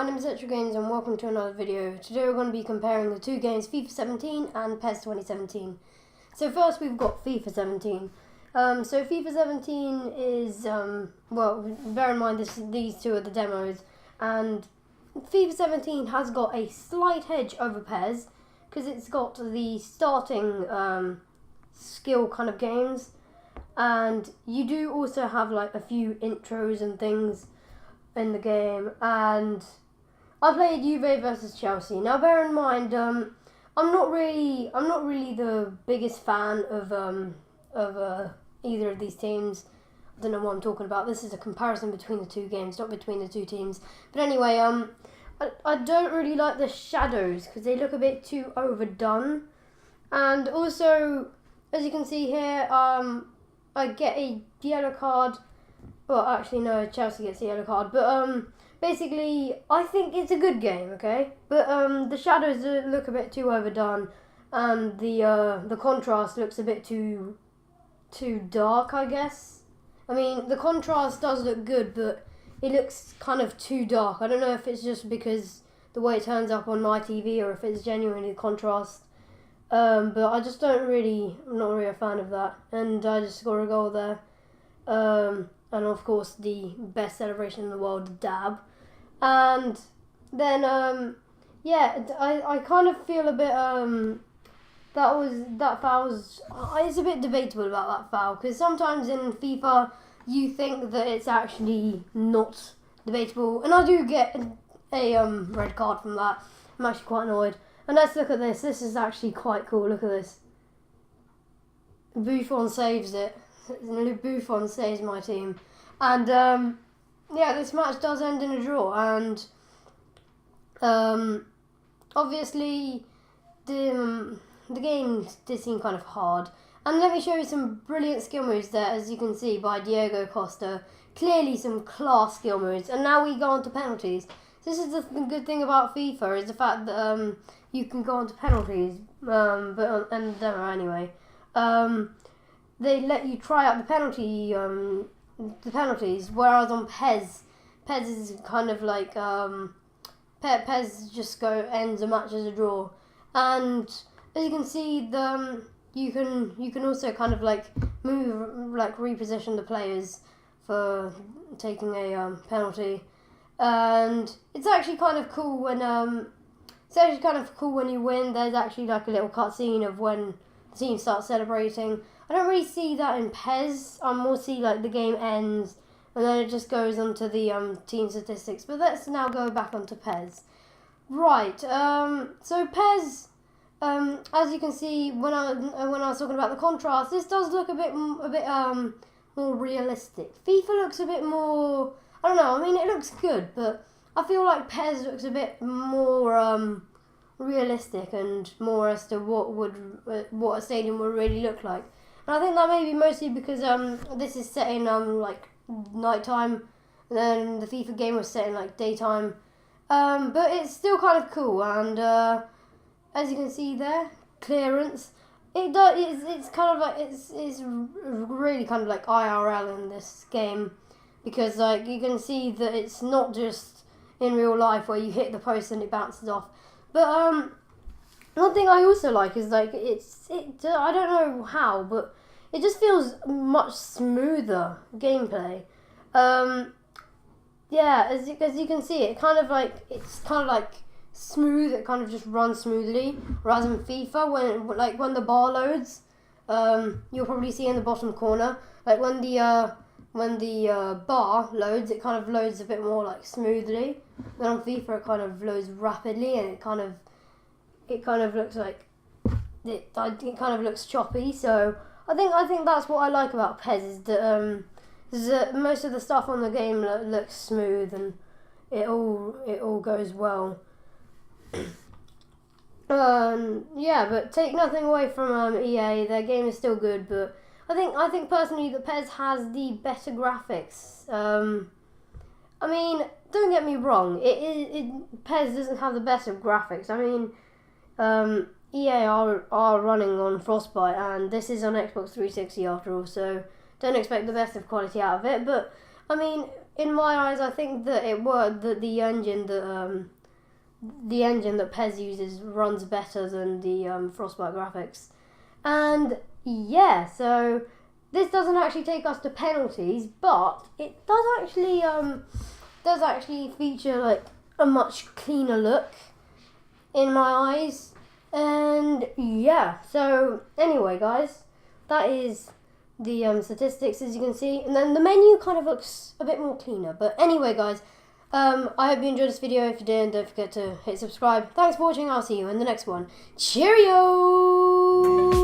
my name is Games and welcome to another video. Today we're going to be comparing the two games FIFA 17 and PES 2017. So first we've got FIFA 17. So FIFA 17 is, well, bear in mind these two are the demos, and FIFA 17 has got a slight edge over PES because it's got the starting skill kind of games, and you do also have like a few intros and things in the game. And I played Juve versus Chelsea. Now bear in mind, I'm not really the biggest fan of either of these teams. I don't know what I'm talking about. This is a comparison between the two games, not between the two teams. But anyway, I don't really like the shadows because they look a bit too overdone. And also, as you can see here, I get a yellow card. Well, actually, no, Chelsea gets a yellow card. But basically, I think it's a good game, okay? But the shadows look a bit too overdone, and the contrast looks a bit too dark, I guess. I mean, the contrast does look good, but it looks kind of too dark. I don't know if it's just because the way it turns up on my TV or if it's genuinely the contrast. But I just I'm not really a fan of that. And I just scored a goal there. And of course the best celebration in the world, dab. And then, yeah, I kind of feel a bit, that foul's, it's a bit debatable about that foul, because sometimes in FIFA you think that it's actually not debatable, and I do get a red card from that. I'm actually quite annoyed. And let's look at this. This is actually quite cool. Look at this. Buffon saves it. Buffon saves my team. And yeah, this match does end in a draw. And obviously the game did seem kind of hard. And let me show you some brilliant skill moves there, as you can see, by Diego Costa. Clearly some class skill moves. And now we go on to penalties. This is the good thing about FIFA, is the fact that you can go on to penalties. But and demo anyway. They let you try out the penalties, whereas on PES is kind of like PES just ends a match as a draw. And as you can see, you can also kind of like reposition the players for taking a penalty. And it's actually kind of cool when you win. There's actually like a little cutscene of when the team starts celebrating. I don't really see that in PES. I more see like the game ends and then it just goes onto the team statistics. But let's now go back onto PES. Right. So PES, as you can see, when I was talking about the contrast, this does look a bit more realistic. FIFA looks a bit more, I don't know, I mean, it looks good, but I feel like PES looks a bit more realistic and more as to what a stadium would really look like. And I think that may be mostly because this is set in like nighttime, and then the FIFA game was set in like daytime. But it's still kind of cool, and as you can see there, clearance. It's kind of like it's really kind of like IRL in this game, because like you can see that it's not just in real life where you hit the post and it bounces off. But one thing I also like is like I don't know how, but it just feels much smoother gameplay. Yeah, as you can see, it's kind of like smooth. It kind of just runs smoothly. Whereas in FIFA, when the bar loads, you'll probably see in the bottom corner, like when the bar loads, it kind of loads a bit more like smoothly. Then on FIFA, it kind of loads rapidly, and it kind of looks like it kind of looks choppy. So I think that's what I like about PES, is that most of the stuff on the game looks smooth and it all goes well. Yeah, but take nothing away from EA. Their game is still good, but I think personally that PES has the better graphics. I mean, don't get me wrong, PES doesn't have the best of graphics. I mean, EA are running on Frostbite, and this is on Xbox 360 after all, so don't expect the best of quality out of it. But I mean, in my eyes, I think that it worked. That the engine that PES uses runs better than the Frostbite graphics. And yeah, so this doesn't actually take us to penalties, but it does actually feature like a much cleaner look in my eyes. And yeah, so anyway, guys, that is the statistics, as you can see, and then the menu kind of looks a bit more cleaner. But anyway, guys, I hope you enjoyed this video. If you did, don't forget to hit subscribe. Thanks for watching. I'll see you in the next one. Cheerio!